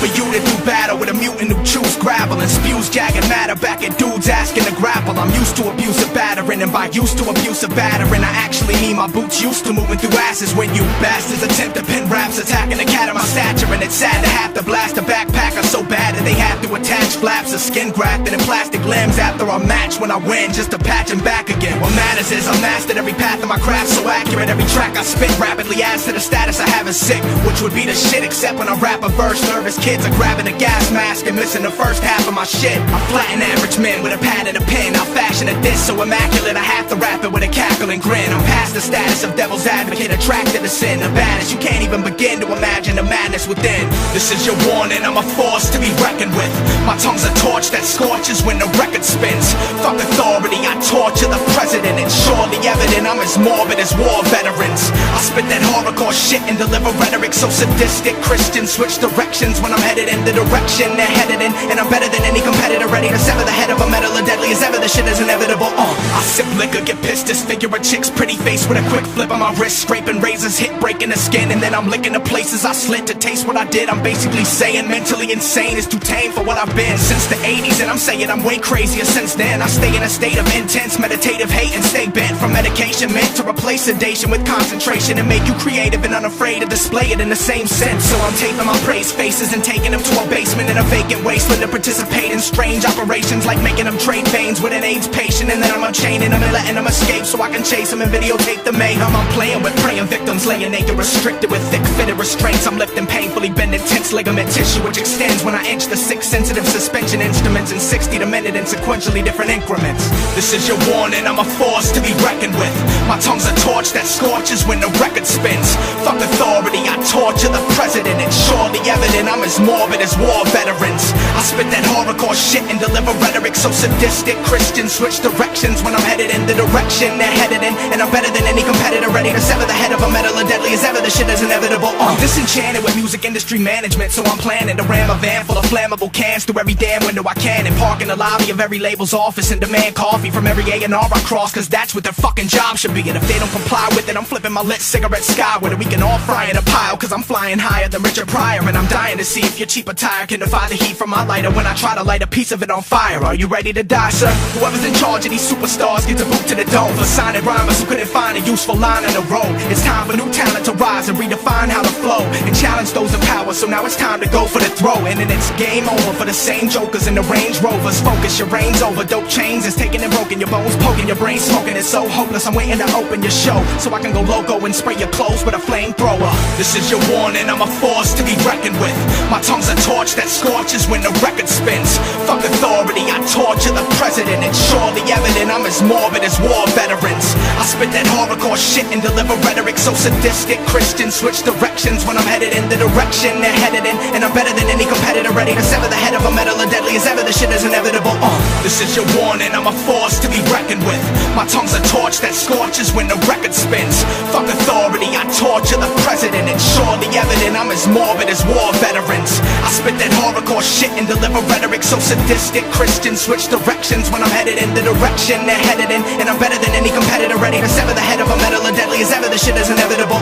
for you to do battle with a mutant who chews gravel and spews jagged matter back at dudes asking to grapple. I'm used to abusive battering, and by used to abusive battering I actually mean my boots used to moving through asses when you bastards attempt to pin raps attacking the cat of my stature. And it's sad to have to blast a backpacker so bad that they have to attach flaps of skin grafted and plastic limbs after I match when I win just to patch them back again. What matters is I mastered every path of my craft so accurate. Every track I spit rapidly adds to the status I have as sick, which would be the shit except when I rap a verse. Nervous kids are grabbing a gas mask and missing the first half of my shit. I flatten average men with a pad and a pen. I'll fashion a diss so immaculate I have to rap it with a cackle and grin. I'm past the status of devil's advocate, attracted to sin. The baddest, you can't even begin to imagine the madness within. This is your warning, I'm a force to be reckoned with. My tongue's a torch that scorches when the record spins. Fuck authority, I torture the president. It's surely evident I'm as morbid as war veterans. I spit that horrorcore shit and deliver rhetoric so sadistic. Christians switch directions when I'm headed in the direction they're headed in. And I'm better than any competitor, ready to sever the head of a metal as deadly as ever. The shit is inevitable. I sip liquor, get pissed, disfigure a chick's pretty face with a quick flip on my wrist, scraping razors, hit breaking the skin, and then I'm licking the places I slit to taste what I did. I'm basically saying mentally insane is too tame for what I've been since the 80s, and I'm saying I'm way crazier since then. I stay in a state of intense meditative hate and stay bent from medication meant to replace sedation with concentration and make you creative and unafraid to display it in the same sense. So I'm taping my praise faces and taking them to a basement in a vacant wasteland to participate in strange operations like making them trade veins with an AIDS patient, and then I'm unchaining them and letting them escape so I can chase them and videotape the mayhem. I'm playing with praying victims, laying naked, restricted with thick fitted restraints. I'm lifting painfully bending tense ligament tissue which extends when I inch the 6 sensitive suspension instruments in 60 to minute in sequentially different increments. This is your warning, I'm a force to be reckoned with. My tongue's a torch that scorches when the record spins. Fuck authority, I torture the president. It's surely evident I'm as morbid as war veterans. I spit that horrorcore shit and deliver rhetoric so sadistic. Christians switch directions when I'm headed in the direction they're headed in, and I'm better than any competitor, ready to sever the head of a metal as deadly as ever. The shit is inevitable. Disenchanted with music industry management, so I'm planning to ram a van full of flammable cans through every damn window I can and park in the lobby of every label's office and demand coffee from every A&R I cross, cause that's what their fucking job should be. And if they don't comply with it, I'm flipping my lit cigarette skyward and we can all fry in a pile, cause I'm flying higher than Richard Pryor. And I'm dying to see if your cheap attire can defy the heat from my lighter when I try to light a piece of it on fire. Are you ready to die, sir? Whoever's in charge of these superstars gets a boot to the dome for signing rhymers who couldn't find a useful line in the road. It's time for new talent to rise and redefine how to flow and challenge those in power. So now it's time to go for the throw, and then it's game over for the same jokers in the Range Rovers. Focus, your reign's over. Dope chains is taking and broken, your bones poking, your brain smoking. It's so hopeless. I'm waiting to open your show so I can go loco and spray your clothes with a flamethrower. This is your warning, I'm a force to be reckoned with. My tongue's a torch that scorches when the record spins. Fuck authority, I torture the president. It's surely evident I'm as morbid as war veterans. I spit that horrorcore shit and deliver rhetoric so sadistic. Christians switch directions when I'm headed in the direction they're headed in, and I'm better than any competitor, ready to sever the head of a metal as deadly as ever. The shit is inevitable. This is your warning, I'm a force to be reckoned with. My tongue's a torch that scorches when the record spins. Fuck authority, I torture the president. It's surely evident I'm as morbid as war veterans. I spit that horrorcore shit and deliver rhetoric so sadistic. Christians switch directions when I'm headed in the direction they're headed in, and I'm better than any competitor, ready to sever the head of a metal as deadly as ever. The shit is inevitable.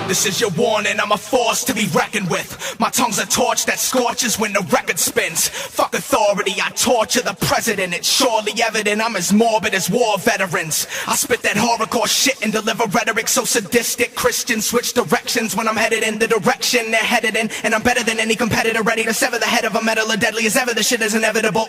This is your warning, I'm a force to be reckoned with. My tongue's a torch that scorches when the record spins. Fuck authority, I torture the president. It's surely evident I'm as morbid as war veterans. I spit that horrorcore shit and deliver rhetoric so sadistic. Christians switch directions when I'm headed in the direction they're headed in, and I'm better than any competitor, ready to sever the head of a metal as deadly as ever. The shit is inevitable.